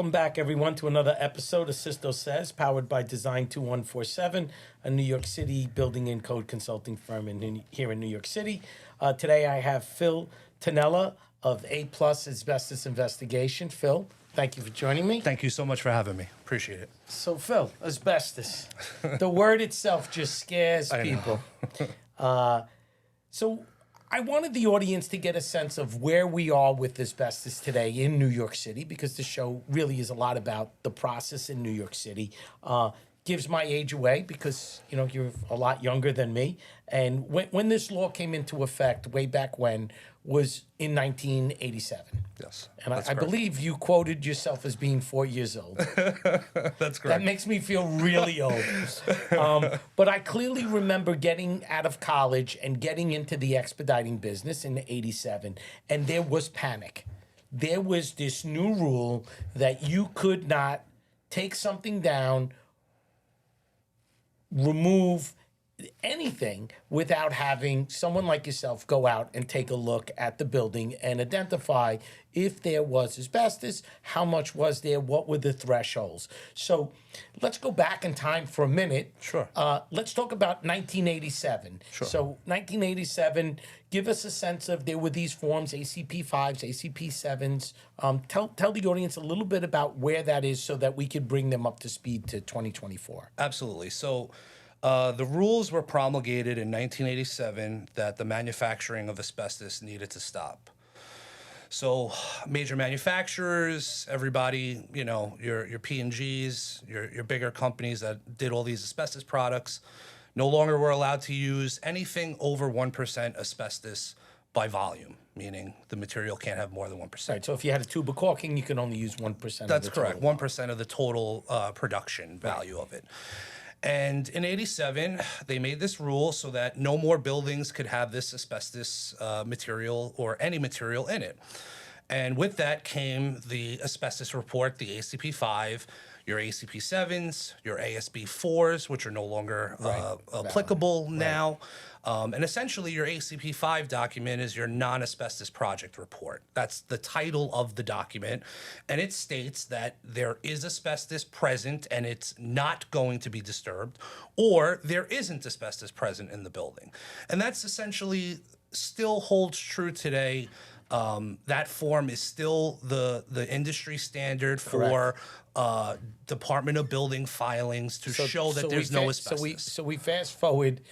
Welcome back, everyone, to another episode of Sisto Says, powered by Design 2147, a New York City building and code consulting firm here in New York City. Today I have Phil Tanella of A Asbestos Investigation. Phil, thank you for joining me. Thank you so much for having me. Appreciate it. So, Phil, asbestos. The word itself just scares people. So I wanted the audience to get a sense of where we are with asbestos today in New York City, because the show really is a lot about the process in New York City. Gives my age away because, you know, you're a lot younger than me. And when this law came into effect way back when was in 1987. Yes, and I believe you quoted yourself as being 4 years old. That's correct. That makes me feel really old. But I clearly remember getting out of college and getting into the expediting business in 87, and there was panic. There was this new rule that you could not take something down, remove anything without having someone like yourself go out and take a look at the building and identify if there was asbestos, how much was there, what were the thresholds. So let's go back in time for a minute. Sure. Let's talk about 1987. Sure. So 1987, give us a sense of, there were these forms, ACP5s, ACP7s. Tell the audience a little bit about where that is so that we could bring them up to speed to 2024. Absolutely. So the rules were promulgated in 1987 that the manufacturing of asbestos needed to stop. So major manufacturers, everybody, you know, your P&Gs, your bigger companies that did all these asbestos products, no longer were allowed to use anything over 1% asbestos by volume, meaning the material can't have more than 1%. Right, so if you had a tube of caulking, you can only use 1% of the total. That's correct, 1% of the total production value of it. And in 87, they made this rule so that no more buildings could have this asbestos material or any material in it. And with that came the asbestos report, the ACP5, your ACP7s, your ASB4s, which are no longer applicable now. And essentially, your ACP5 document is your non-asbestos project report. That's the title of the document. And it states that there is asbestos present and it's not going to be disturbed, or there isn't asbestos present in the building. And that's essentially still holds true today. That form is still the industry standard for Department of Building filings to show that there's no asbestos. So we fast forward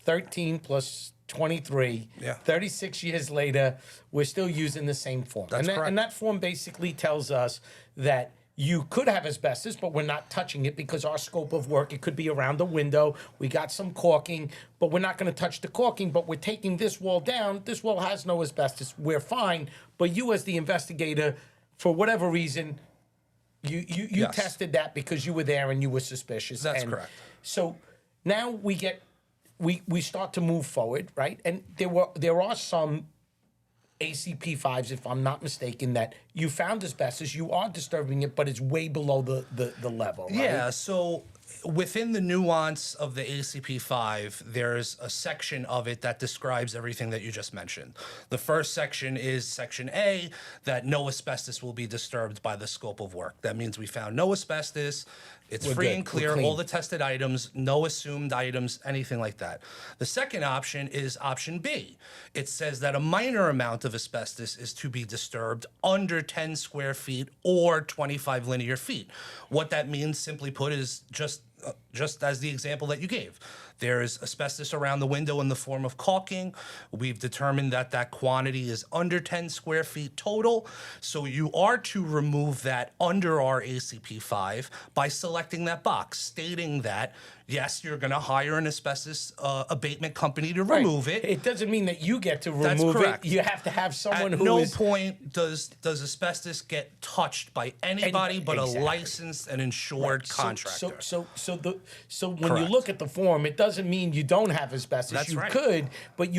13 plus 23, 36 years later, we're still using the same form. That's correct. And that form basically tells us that you could have asbestos, but we're not touching it because our scope of work, it could be around the window. We got some caulking, but we're not going to touch the caulking, but we're taking this wall down. This wall has no asbestos. We're fine. But you as the investigator, for whatever reason, you tested that because you were there and you were suspicious. That's correct. So now we start to move forward, right? And there are some ACP5s, if I'm not mistaken, that you found asbestos, you are disturbing it, but it's way below the level, right? Yeah, so within the nuance of the ACP5, there's a section of it that describes everything that you just mentioned. The first section is Section A, that no asbestos will be disturbed by the scope of work. That means we found no asbestos. It's free and clear, all the tested items, no assumed items, anything like that. The second option is option B. It says that a minor amount of asbestos is to be disturbed under 10 square feet or 25 linear feet. What that means, simply put, is just as the example that you gave. There's asbestos around the window in the form of caulking. We've determined that that quantity is under 10 square feet total. So you are to remove that under our ACP5 by selecting that box, stating that, yes, you're going to hire an asbestos abatement company to remove it. It doesn't mean that you get to remove it. You have to have someone At no point does asbestos get touched by anybody but a licensed and insured contractor. So when you look at the form, it doesn't mean you don't have asbestos. That's you right. could, but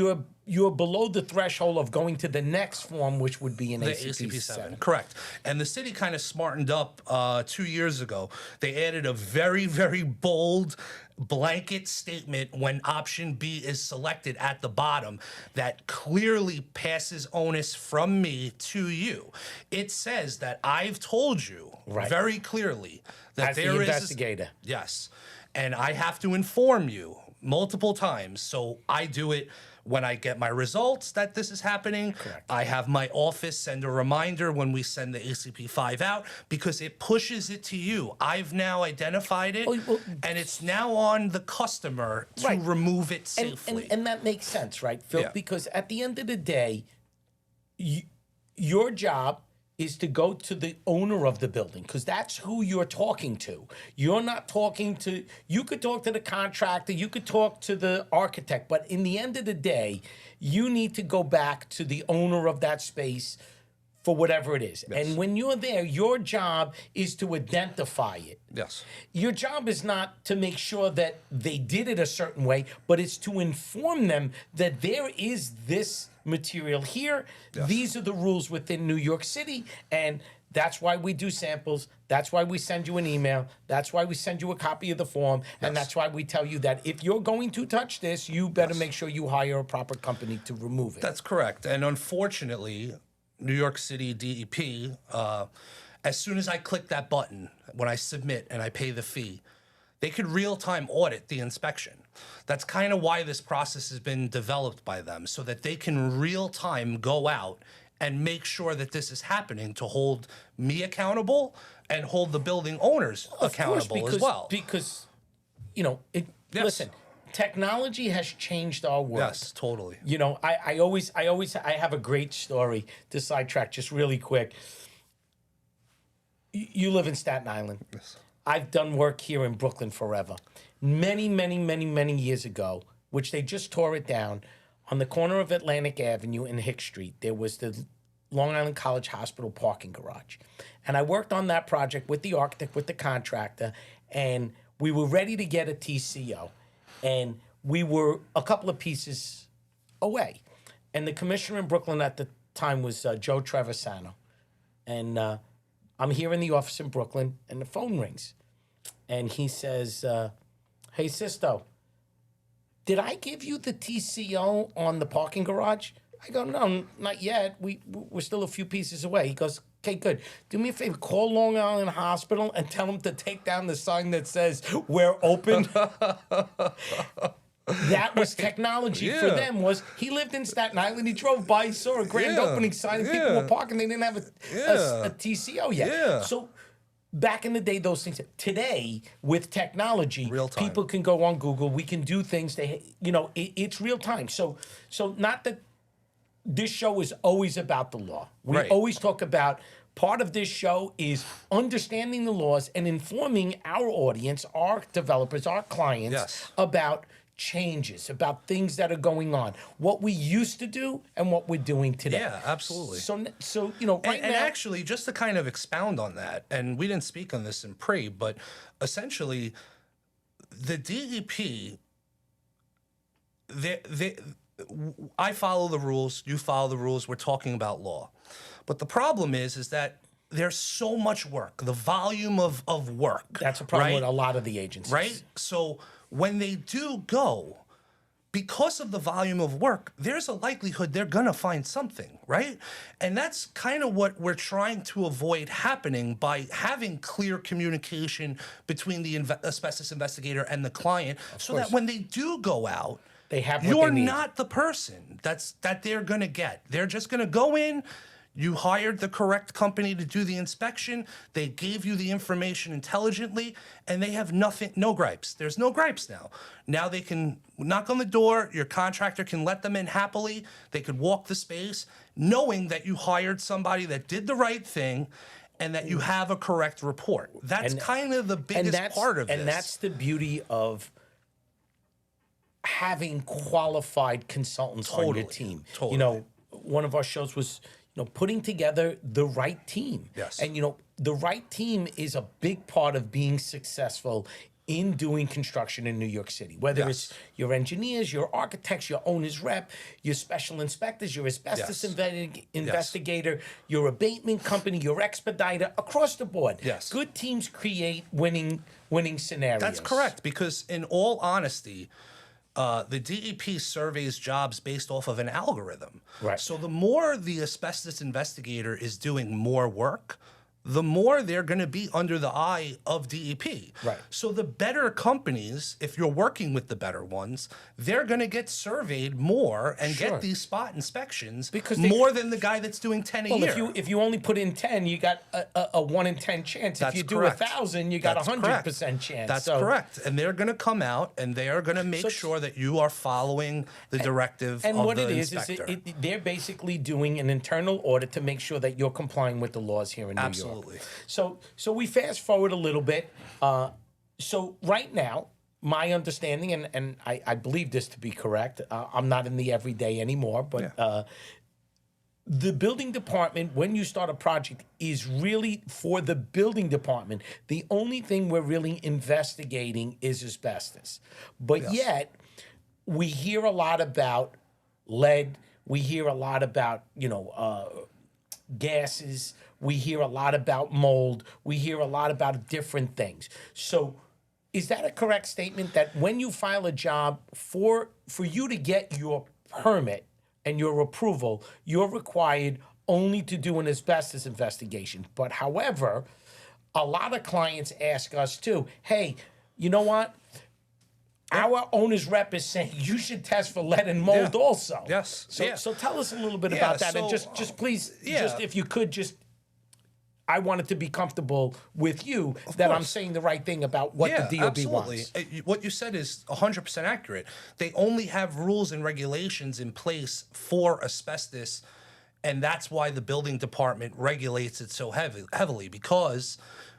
you're below the threshold of going to the next form, which would be an The ACP ACP 7. 7, correct. And the city kind of smartened up 2 years ago. They added a very, very bold blanket statement when option B is selected at the bottom that clearly passes onus from me to you. It says that I've told you very clearly that As the there is investigator. Yes. And I have to inform you multiple times. So I do it when I get my results that this is happening. Correct. I have my office send a reminder when we send the ACP-5 out because it pushes it to you. I've now identified it, and it's now on the customer to remove it safely. And that makes sense, right, Phil? Yeah. Because at the end of the day, your job is to go to the owner of the building because that's who you're talking to. You're not talking to, you could talk to the contractor, you could talk to the architect, but in the end of the day, you need to go back to the owner of that space for whatever it is. Yes. And when you're there, your job is to identify it. Yes. Your job is not to make sure that they did it a certain way, but it's to inform them that there is this material here. Yes. These are the rules within New York City, and that's why we do samples. That's why we send you an email. That's why we send you a copy of the form, and that's why we tell you that if you're going to touch this, you better make sure you hire a proper company to remove it. That's correct. And unfortunately, New York City DEP, as soon as I click that button, when I submit and I pay the fee, they could real-time audit the inspection. That's kind of why this process has been developed by them, so that they can real-time go out and make sure that this is happening to hold me accountable and hold the building owners accountable as well. Because, you know, listen, technology has changed our world. Yes, totally. You know, I have a great story to sidetrack just really quick. You live in Staten Island. Yes. I've done work here in Brooklyn forever. Many, many, many, many years ago, which they just tore it down, on the corner of Atlantic Avenue and Hick Street, there was the Long Island College Hospital parking garage. And I worked on that project with the architect, with the contractor, and we were ready to get a TCO. And we were a couple of pieces away. And the commissioner in Brooklyn at the time was Joe Trevisano. And I'm here in the office in Brooklyn, and the phone rings. And he says, hey, Sisto, did I give you the TCO on the parking garage? I go, no, not yet. We're still a few pieces away. He goes, okay, good. Do me a favor, call Long Island Hospital and tell them to take down the sign that says, we're open. That was technology for them. Was he lived in Staten Island, he drove by, he saw a grand opening sign, and people were parking, they didn't have a TCO yet. Yeah. So back in the day, those things. Today, with technology, Real time. people can go on Google. We can do things. It's real time. So not that this show is always about the law. We always talk about part of this show is understanding the laws and informing our audience, our developers, our clients about changes, about things that are going on, what we used to do and what we're doing today. Yeah, absolutely. So you know, right now. And actually, just to kind of expound on that, and we didn't speak on this in pre, but essentially, the DEP, I follow the rules, you follow the rules, we're talking about law. But the problem is that there's so much work, the volume of work. That's a problem with a lot of the agencies. Right? So when they do go, because of the volume of work, there's a likelihood they're going to find something, right? And that's kind of what we're trying to avoid happening by having clear communication between the asbestos investigator and the client, so that when they do go out, they have what you're they need. not the person that they're going to get. They're just going to go in. You hired the correct company to do the inspection. They gave you the information intelligently, and they have no gripes. There's no gripes now. Now they can knock on the door. Your contractor can let them in happily. They could walk the space, knowing that you hired somebody that did the right thing and that you have a correct report. That's kind of the biggest part of this. And that's the beauty of having qualified consultants on your team. Totally. You know, one of our shows was, putting together the right team. Yes. And, the right team is a big part of being successful in doing construction in New York City, whether Yes. it's your engineers, your architects, your owner's rep, your special inspectors, your asbestos Yes. investigator, your abatement company, your expediter, across the board. Yes. Good teams create winning scenarios. That's correct, because in all honesty, the DEP surveys jobs based off of an algorithm. Right. So the more the asbestos investigator is doing more work, the more they're going to be under the eye of DEP. Right. So the better companies, if you're working with the better ones, they're going to get surveyed more and Sure. get these spot inspections Because they- more than the guy that's doing 10 a Well, year. if you only put in 10, you got a 1 in 10 chance. That's if you do correct. 1,000, you got That's a 100% chance. That's So- correct. And they're going to come out and they are going to make So- sure that you are following the directive And of what the it is inspector. they're basically doing an internal audit to make sure that you're complying with the laws here in New Absolutely. York. So we fast forward a little bit. So right now, my understanding, and I believe this to be correct, I'm not in the everyday anymore, but the building department, when you start a project, is really for the building department. The only thing we're really investigating is asbestos. But yet, we hear a lot about lead. We hear a lot about, gases. We hear a lot about mold. We hear a lot about different things. So is that a correct statement that when you file a job for you to get your permit and your approval, you're required only to do an asbestos investigation? But however, a lot of clients ask us too, hey, you know what? Our owner's rep is saying you should test for lead and mold Yeah. also. Yes. So, Yeah. so tell us a little bit Yeah, about that, and so, just please, yeah. just if you could, I wanted to be comfortable with you that I'm course. saying the right thing about what the DOB absolutely. wants. What you said is 100% accurate. They only have rules and regulations in place for asbestos, and that's why the building department regulates it so heavily, because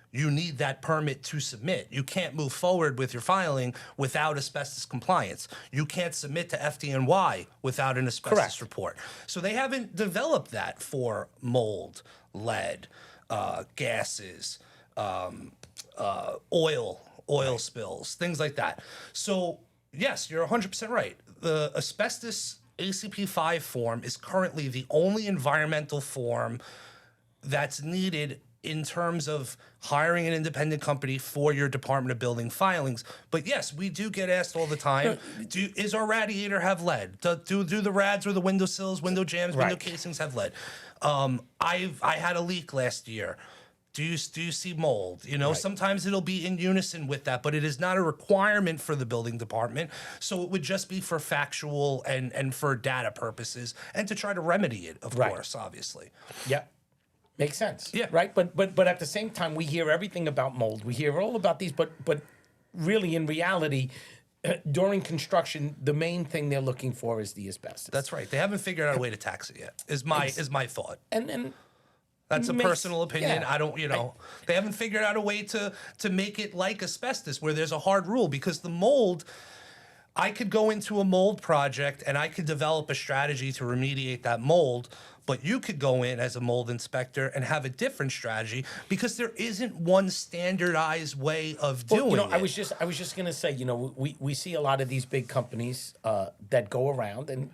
you need that permit to submit. You can't move forward with your filing without asbestos compliance. You can't submit to FDNY without an asbestos Correct. report. So they haven't developed that for mold, lead, gases, oil spills, things like that. So yes, you're 100% right. The asbestos ACP 5 form is currently the only environmental form that's needed in terms of hiring an independent company for your Department of Building filings. But yes, we do get asked all the time, is our radiator have lead? Do the rads or the windowsills, window jambs, window Right. casings have lead? I had a leak last year. Do you see mold? Sometimes it'll be in unison with that, but it is not a requirement for the building department. So it would just be for factual and for data purposes and to try to remedy it, of Right. course, obviously. Yep. Makes sense. Yeah. Right. But at the same time, we hear everything about mold. We hear all about these, but really, in reality, during construction, the main thing they're looking for is the asbestos. That's right. They haven't figured out a way to tax it yet. Is my thought. and That's a makes- personal opinion. yeah. I don't, they haven't figured out a way to make it like asbestos, where there's a hard rule, because the mold, I could go into a mold project and I could develop a strategy to remediate that mold, but you could go in as a mold inspector and have a different strategy, because there isn't one standardized way of doing it. I was just gonna say, we see a lot of these big companies that go around and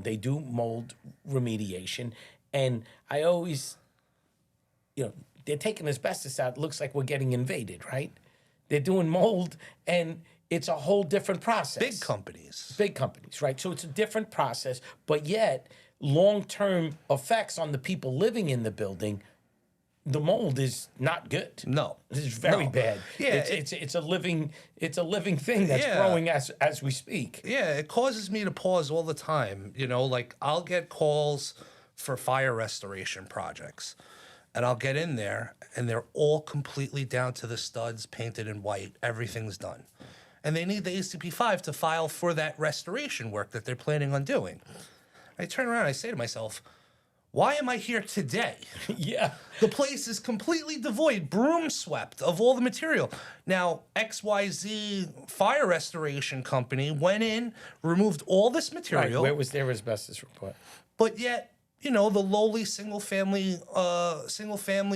they do mold remediation, and I always, they're taking asbestos out. It looks like we're getting invaded, right? They're doing mold, and it's a whole different process. Big companies. Right? So it's a different process, but yet long-term effects on the people living in the building, the mold is not good. No. It's very No. bad. Yeah, it's a living thing that's Yeah. growing as we speak. Yeah, it causes me to pause all the time. Like I'll get calls for fire restoration projects, and I'll get in there and they're all completely down to the studs, painted in white. Everything's done. And they need the ACP 5 to file for that restoration work that they're planning on doing. I turn around and I say to myself, why am I here today? Yeah. The place is completely devoid, broom swept of all the material. Now, XYZ Fire Restoration Company went in, removed all this Right. material, Where was their asbestos report? but yet, the lowly single family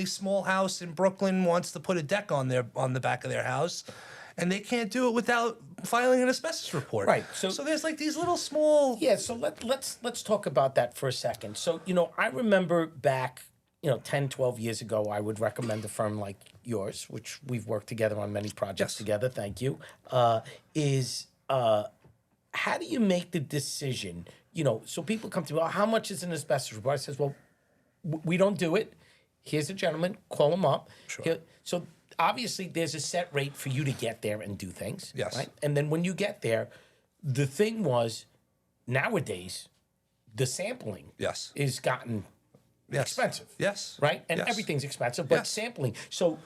small house in Brooklyn wants to put a deck on the back of their house, and they can't do it without filing an asbestos report. Right, So, so- there's like these little small. Yeah, so let's talk about that for a second. So, I remember back, 10, 12 years ago, I would recommend a firm like yours, which we've worked together on many projects Yes. together, thank you, how do you make the decision? So people come to me, well, how much is an asbestos report? I says, well, we don't do it. Here's a gentleman, call him up. Sure. So obviously there's a set rate for you to get there and do things. Yes. Right? And then when you get there, the thing was, nowadays, the sampling Yes. is gotten Yes. expensive. Yes. Right? And Yes. everything's expensive, but Yes. sampling. So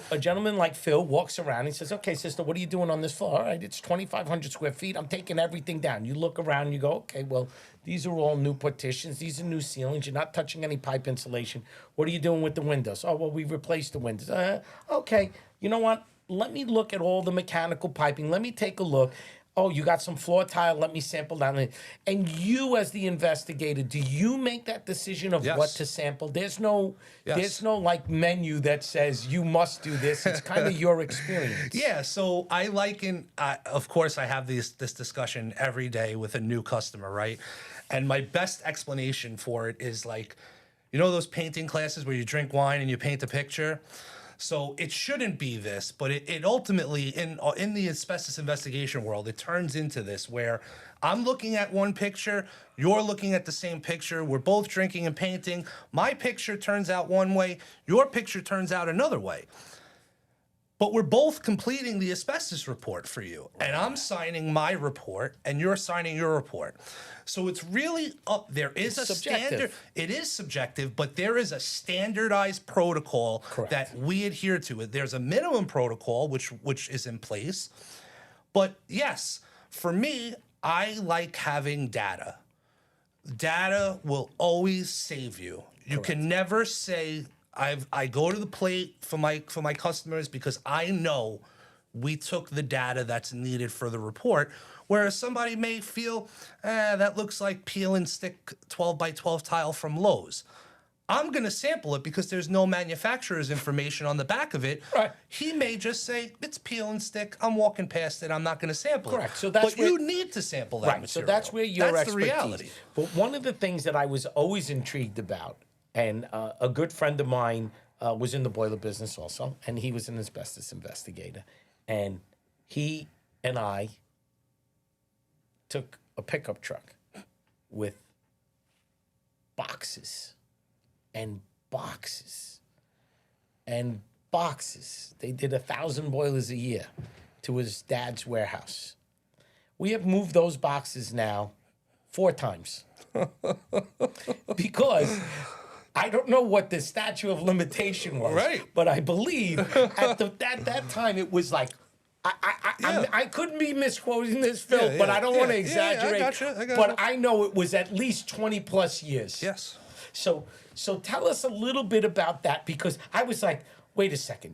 a gentleman like Phil walks around, he says, okay, sister, what are you doing on this floor? All right, it's 2,500 square feet. I'm taking everything down. You look around and you go, okay, well, these are all new partitions. These are new ceilings. You're not touching any pipe insulation. What are you doing with the windows? Oh, well, we replaced the windows. Okay, you know what? Let me look at all the mechanical piping. Let me take a look. Oh, you got some floor tile. Let me sample down there. And you, as the investigator, do you make that decision of Yes. what to sample? There's no Yes. like menu that says you must do this. It's kind of your experience. Yeah, so I liken, of course, I have this discussion every day with a new customer, right? And my best explanation for it is like, those painting classes where you drink wine and you paint a picture? So it shouldn't be this, but it ultimately, in the asbestos investigation world, it turns into this where I'm looking at one picture, you're looking at the same picture, we're both drinking and painting. My picture turns out one way, your picture turns out another way. But we're both completing the asbestos report for you. And I'm signing my report and you're signing your report. So it's really up. There is a subjective. standard. It is subjective, but there is a standardized protocol Correct. that we adhere to. There's a minimum protocol which is in place. But yes, for me, I like having data. Data will always save you. You can never say I go to the plate for my customers because I know we took the data that's needed for the report. Whereas somebody may feel, that looks like peel and stick 12 by 12 tile from Lowe's. I'm going to sample it because there's no manufacturer's information on the back of it. Right. He may just say, it's peel and stick. I'm walking past it. I'm not going to sample Correct. it. So that's but where- you need to sample that Right. material. So that's where your That's expertise. the reality. But one of the things that I was always intrigued about, and a good friend of mine was in the boiler business also, and he was an asbestos investigator, and he and I took a pickup truck with boxes and boxes and boxes. They did 1,000 boilers a year to his dad's warehouse. We have moved those boxes now 4 times because I don't know what the statute of limitation was, Right. but I believe at that time it was like I couldn't be misquoting this, Phil, Yeah, but yeah, I don't want to yeah, exaggerate. I gotcha. But I know it was at least 20 plus years. Yes. So tell us a little bit about that, because I was like, wait a second.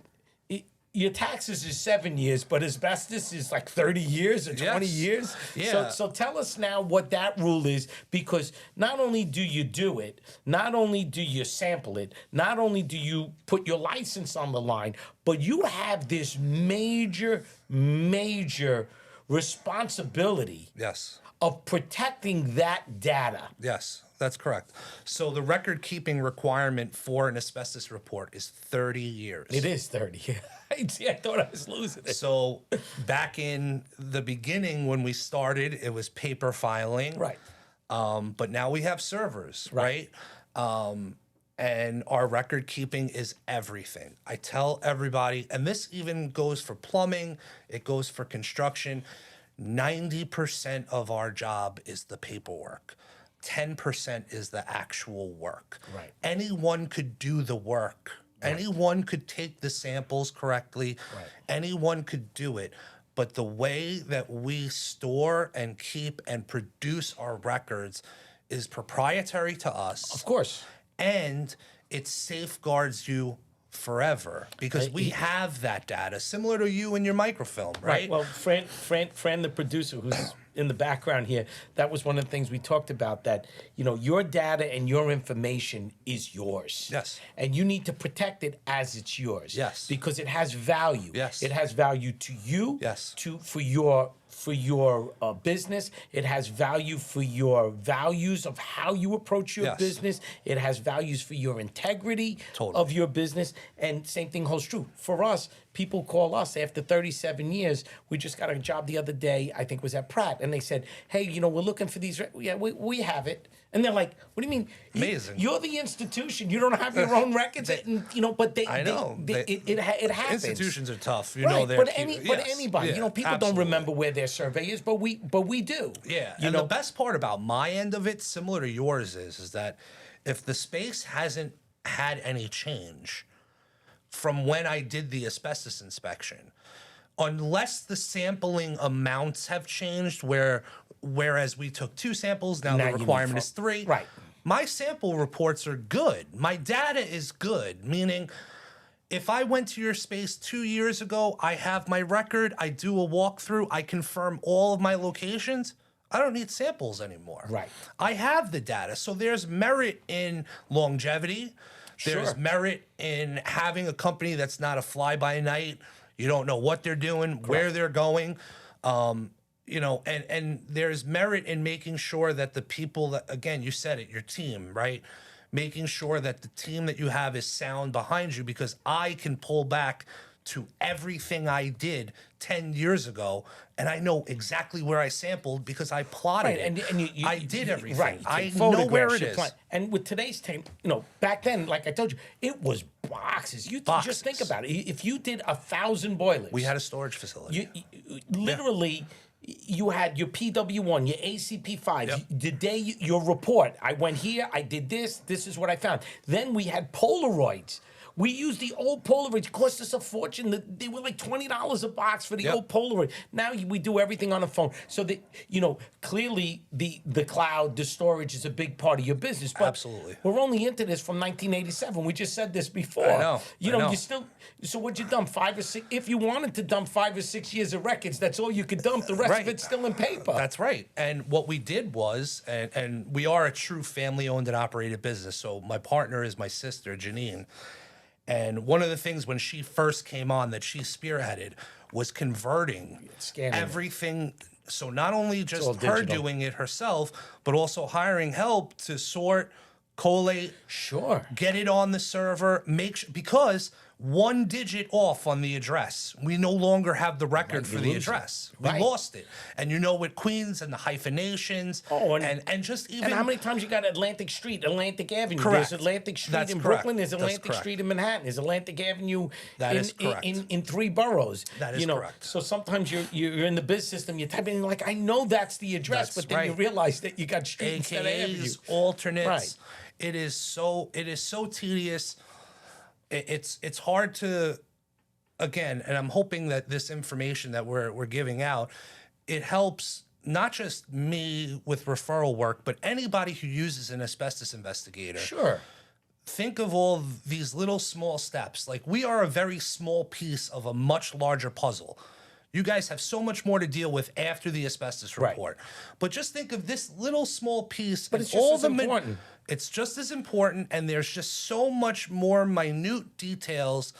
Your taxes is 7 years, but asbestos is like 30 years or 20 Yes. years. Yeah. So tell us now what that rule is, because not only do you do it, not only do you sample it, not only do you put your license on the line, but you have this major responsibility Yes. of protecting that data. Yes, that's correct. So the record keeping requirement for an asbestos report is 30 years. It is 30. See, I thought I was losing it. So back in the beginning when we started, it was paper filing. Right. But now we have servers, right? And our record keeping is everything. I tell everybody, and this even goes for plumbing, it goes for construction. 90% of our job is the paperwork. 10% is the actual work. Right. Anyone could do the work. Right. Anyone could take the samples correctly. Right. Anyone could do it. But the way that we store and keep and produce our records is proprietary to us. Of course. And it safeguards you forever because we have that data, similar to you and your microfilm, right? Well, Fran, the producer, who's in the background here, that was one of the things we talked about, that, your data and your information is yours. Yes. And you need to protect it as it's yours. Yes. Because it has value. Yes. It has value to you. Yes. For your business. It has value for your values of how you approach your Yes. business. It has values for your integrity Totally. of your business. And same thing holds true. For us, people call us after 37 years. We just got a job the other day, I think it was at Pratt, and they said, hey, we're looking for these. Yeah, we have it. And they're like, what do you mean? Amazing. You're the institution. You don't have your own records. But I know. It happens. Institutions are tough. Right, they're but yes. anybody, Yeah, people absolutely. don't remember where their survey is, but we do. Yeah, and the best part about my end of it, similar to yours, is that if the space hasn't had any change from when I did the asbestos inspection, unless the sampling amounts have changed, whereas we took 2 samples, now Now the you need requirement 4. is 3. Right. My sample reports are good. My data is good, meaning if I went to your space 2 years ago, I have my record, I do a walkthrough, I confirm all of my locations, I don't need samples anymore. Right. I have the data. So there's merit in longevity. There's Sure. merit in having a company that's not a fly-by-night. You don't know what they're doing, where they're going. And there's merit in making sure that the people that, again, you said it, your team, right? Making sure that the team that you have is sound behind you, because I can pull back to everything I did 10 years ago, and I know exactly where I sampled because I plotted Right, it. and you I did everything. Right, I know where it is. And with today's tape, back then, like I told you, it was boxes. You Boxes. just think about it. If you did 1,000 boilers, We had a storage facility. you literally. You had your PW1, your ACP5, Yep. the day your report. I went here, I did this, this is what I found. Then we had Polaroids. We used the old Polaroids. It cost us a fortune. They were like $20 a box for the Yep. old Polaroid. Now we do everything on the phone. So that clearly the cloud, the storage is a big part of your business. But Absolutely. we're only into this from 1987. We just said this before. I know. I know. You still. So what'd you dump 5 or 6? If you wanted to dump 5 or 6 years of records, that's all you could dump. The rest of Right. it's still in paper. That's right. And what we did was, and we are a true family-owned and operated business. So my partner is my sister, Janine. And one of the things when she first came on that she spearheaded was converting Scanning it. everything. So not only just all her digital. doing it herself, but also hiring help to sort, collate, Sure. get it on the server, because 1 digit off on the address, we no longer have the record for you the lose it. address. We Right. lost it. And with Queens and the hyphenations, Oh, and just even And how many times you got Atlantic Street, Atlantic Avenue? Correct. There's Atlantic Street That's in correct. Brooklyn. There's That's Atlantic correct. Street in Manhattan. There's Atlantic Avenue That in, is correct. in 3 boroughs. That is correct. So sometimes you're in the biz system. You type in like, I know that's the address, That's but then you right. realize that you got street instead of avenue. AKAs, alternates. Right. It is so tedious. It's hard to, again, and I'm hoping that this information that we're giving out, it helps not just me with referral work, but anybody who uses an asbestos investigator. Sure. Think of all these little small steps. Like, we are a very small piece of a much larger puzzle. You guys have so much more to deal with after the asbestos Right. report. But just think of this little small piece. But and it's just all as the important. It's just as important, and there's just so much more minute details.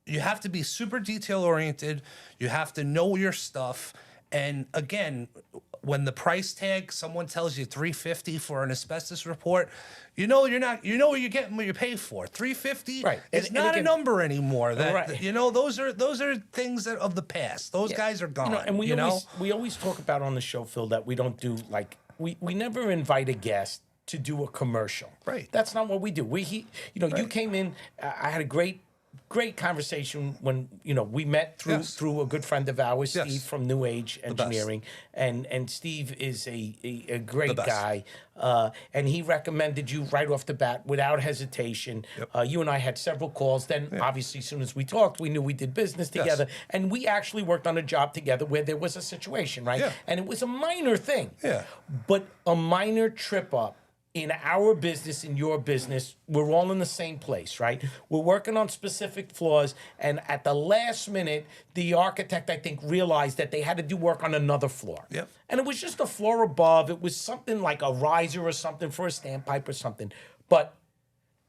You have to be super detail oriented. You have to know your stuff. And again, when the price tag, someone tells you $350 for an asbestos report, you're getting what you pay for. $350 Right. is And not again- a number anymore. That Right. those are things of the past. Those guys are gone. And we always talk about on the show, Phil, that we don't do we never invite a guest to do a commercial. Right. That's not what we do. You came in. I had a great conversation when we met through a good friend of ours, Yes. Steve from New Age Engineering, and Steve is a great best. guy, and he recommended you right off the bat without hesitation. Yep. You and I had several calls. Then obviously, as soon as we talked, we knew we did business together, and we actually worked on a job together where there was a situation, right? Yeah. And it was a minor thing, Yeah. but a minor trip up in our business, in your business, we're all in the same place, right? We're working on specific floors, and at the last minute, the architect, I think, realized that they had to do work on another floor. Yep. And it was just a floor above. It was something like a riser or something for a standpipe or something. But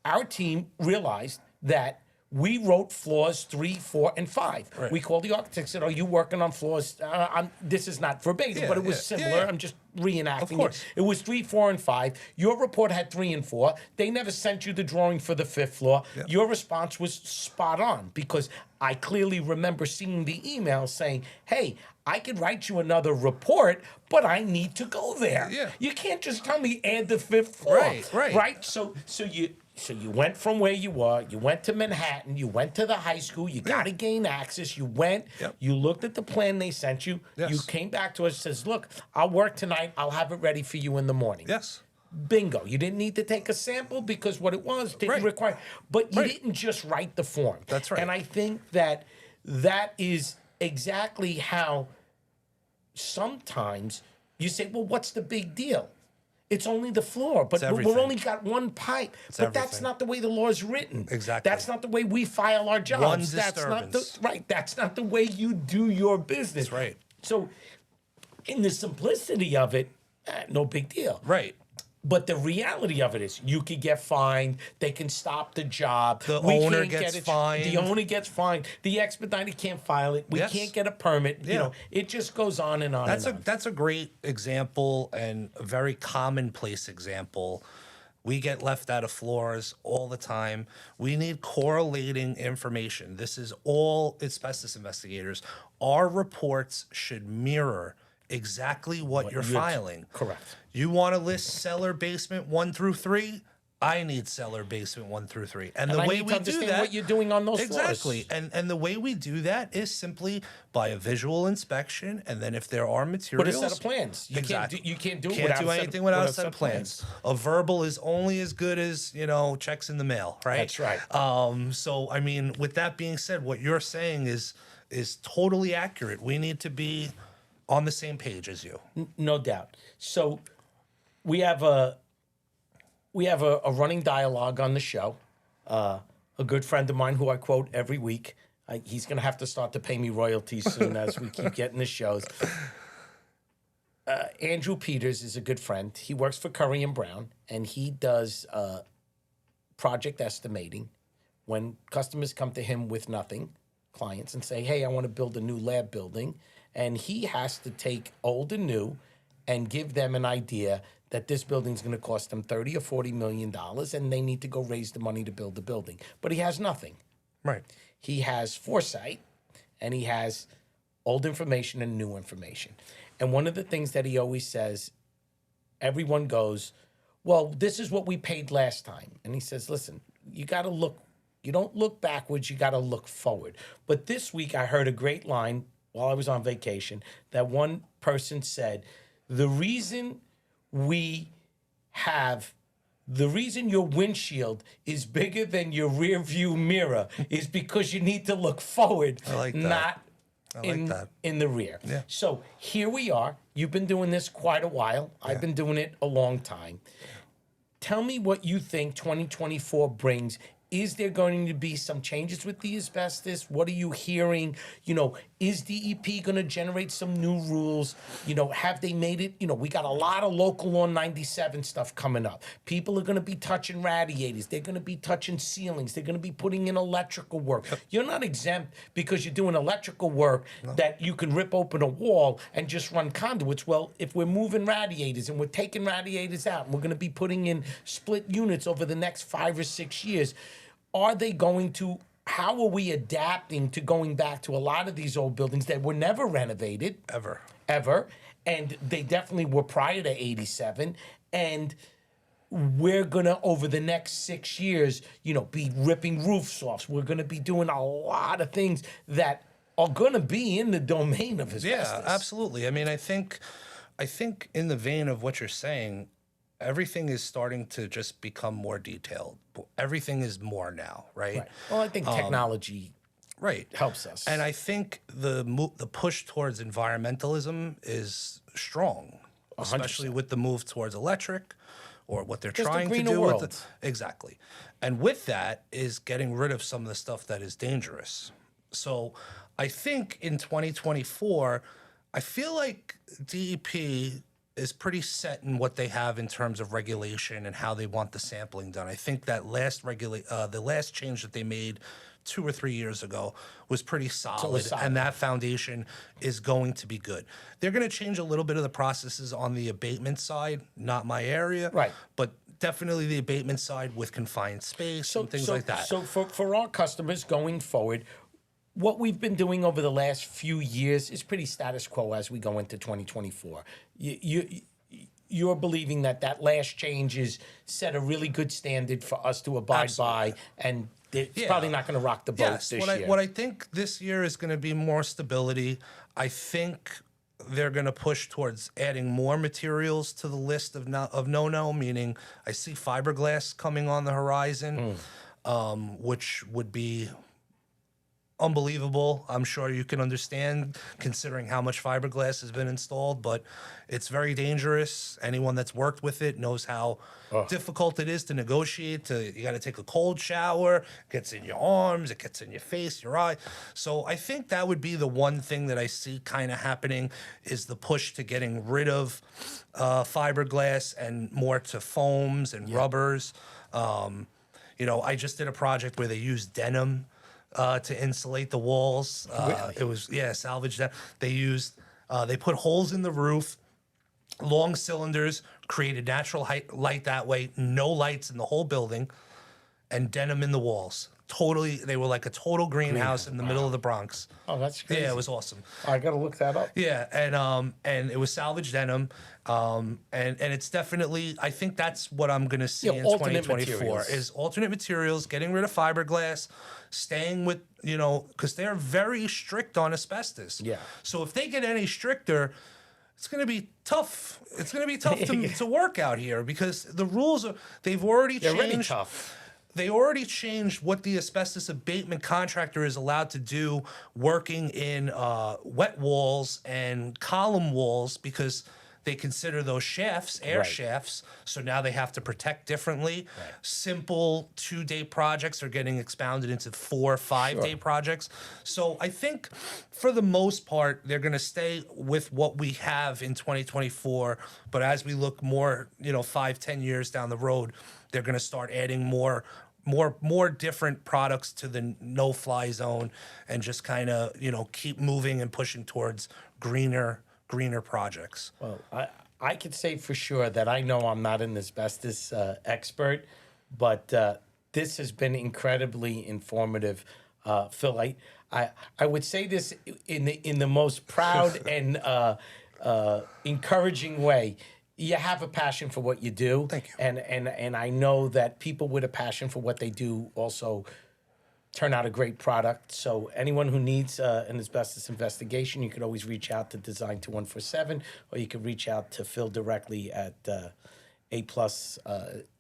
our team realized that we wrote floors 3, 4, and 5. Right. We called the architect and said, "Are you working on floors?" This is not verbatim, Yeah, but it was yeah, similar. yeah, yeah. I'm just reenacting Of course. it. It was 3, 4, and 5. Your report had 3 and 4. They never sent you the drawing for the 5th floor. Yeah. Your response was spot on because I clearly remember seeing the email saying, "Hey, I could write you another report, but I need to go there." Yeah. You can't just tell me add the 5th floor. Right. So you went from where you were, you went to Manhattan, you went to the high school, you got to gain access, you went, Yep. you looked at the plan they sent you, Yes. you came back to us and says, "Look, I'll work tonight, I'll have it ready for you in the morning." Yes. Bingo. You didn't need to take a sample because what it was didn't Right. require, but you Right. didn't just write the form. That's right. And I think that is exactly how sometimes you say, "Well, what's the big deal? It's only the floor, but we've everything. only got one pipe." But that's everything. not the way the law is written. Exactly. That's not the way we file our jobs. One That's not the disturbance. right. That's not the way you do your business. That's right. So, in the simplicity of it, no big deal. Right. But the reality of it is, you could get fined. They can stop the job. The We owner can't gets get it- fined. The owner gets fined. The expediter can't file it. We Yes. can't get a permit. You Yeah. know, it just goes on and on. That's and on. that's a great example and a very commonplace example. We get left out of floors all the time. We need correlating information. This is all asbestos investigators. Our reports should mirror exactly what you're filing. Correct. You want to list cellar basement 1 through 3? I need cellar basement 1 through 3. And the I way need to we do understand that, what you're doing on those floors. exactly. And the way we do that is simply by a visual inspection, and then if there are With materials, a set of plans. You Exactly. can't do, you can't do it can't without do a set of- anything without with a set of plans. A verbal is only as good as checks in the mail, right? That's right. So I mean, with that being said, what you're saying is totally accurate. We need to be on the same page as you. No doubt. So we have a running dialogue on the show. A good friend of mine who I quote every week. He's going to have to start to pay me royalties soon as we keep getting the shows. Andrew Peters is a good friend. He works for Curry and Brown, and he does project estimating. When customers come to him with nothing, clients, and say, "Hey, I want to build a new lab building," and he has to take old and new and give them an idea that this building's going to cost them $30 or $40 million, and they need to go raise the money to build the building. But he has nothing. Right. He has foresight, and he has old information and new information. And one of the things that he always says, everyone goes, "Well, this is what we paid last time." And he says, "Listen, you got to look. You don't look backwards. You got to look forward." But this week I heard a great line while I was on vacation that one person said, the reason your windshield is bigger than your rear view mirror is because you need to look forward, I like that. not that. in the rear. Yeah. So here we are. You've been doing this quite a while. I've been doing it a long time. Tell me what you think 2024 brings. Is there going to be some changes with the asbestos? What are you hearing? Is DEP going to generate some new rules? Have they made it? We got a lot of local law 97 stuff coming up. People are going to be touching radiators. They're going to be touching ceilings. They're going to be putting in electrical work. You're not exempt because you're doing electrical work that you can rip open a wall and just run conduits. Well, if we're moving radiators and we're taking radiators out and we're going to be putting in split units over the next 5 or 6 years, how are we adapting to going back to a lot of these old buildings that were never renovated? Ever. And they definitely were prior to 87. And we're going to, over the next 6 years, be ripping roofs off. We're going to be doing a lot of things that are going to be in the domain of asbestos. Yeah, absolutely. I mean, I think in the vein of what you're saying, everything is starting to just become more detailed. Everything is more now, right? Well, I think technology helps us. And I think the push towards environmentalism is strong, especially with the move towards electric, or what they're Just a trying to greener do. world. Exactly. And with that is getting rid of some of the stuff that is dangerous. So I think in 2024, I feel like DEP is pretty set in what they have in terms of regulation and how they want the sampling done. I think that the last change that they made 2 or 3 years ago was pretty solid, and that foundation is going to be good. They're going to change a little bit of the processes on the abatement side, not my area, Right. but definitely the abatement side with confined space and things like that. So for our customers going forward, what we've been doing over the last few years is pretty status quo as we go into 2024. You're believing that last change is set a really good standard for us to abide by, and it's probably not going to rock the boat this year. What I think this year is going to be more stability. I think they're going to push towards adding more materials to the list of no-no, meaning I see fiberglass coming on the horizon, which would be unbelievable. I'm sure you can understand, considering how much fiberglass has been installed, but it's very dangerous. Anyone that's worked with it knows how difficult it is to negotiate. You got to take a cold shower. It gets in your arms. It gets in your face, your eye. So I think that would be the one thing that I see kind of happening is the push to getting rid of fiberglass and more to foams and rubbers. I just did a project where they used denim to insulate the walls. Really? It was salvage denim. They put holes in the roof, long cylinders, created natural light that way, no lights in the whole building, and denim in the walls. They were like a total greenhouse in the middle of the Bronx. Oh, that's crazy. Yeah, it was awesome. I got to look that up. Yeah, and it was salvage denim, and it's definitely, I think that's what I'm gonna see in alternate 2024 materials. is alternate materials, getting rid of fiberglass, staying with because they're very strict on asbestos. Yeah. So if they get any stricter, it's going to be tough. It's going to be tough to work out here because the rules they've already changed. They're really tough. They already changed what the asbestos abatement contractor is allowed to do working in wet walls and column walls because they consider those shafts air shafts. So now they have to protect differently. Right. Simple 2-day projects are getting expounded into 4 or 5-day projects. So I think for the most part, they're going to stay with what we have in 2024. But as we look more, 5-10 years down the road, they're going to start adding more different products to the no-fly zone and just kind of, keep moving and pushing towards greener projects. Well, I could say for sure that I know I'm not an asbestos expert, but this has been incredibly informative. Phil, I would say this in the most proud and encouraging way. You have a passion for what you do. Thank you. And I know that people with a passion for what they do also turn out a great product. So anyone who needs an asbestos investigation, you could always reach out to Design 2147, or you could reach out to Phil directly at A+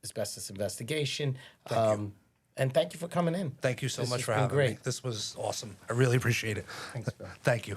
Asbestos Investigation. And thank you for coming in. Thank you so This much has for been having great. me. This was awesome. I really appreciate it. Thanks, Phil. Thank you.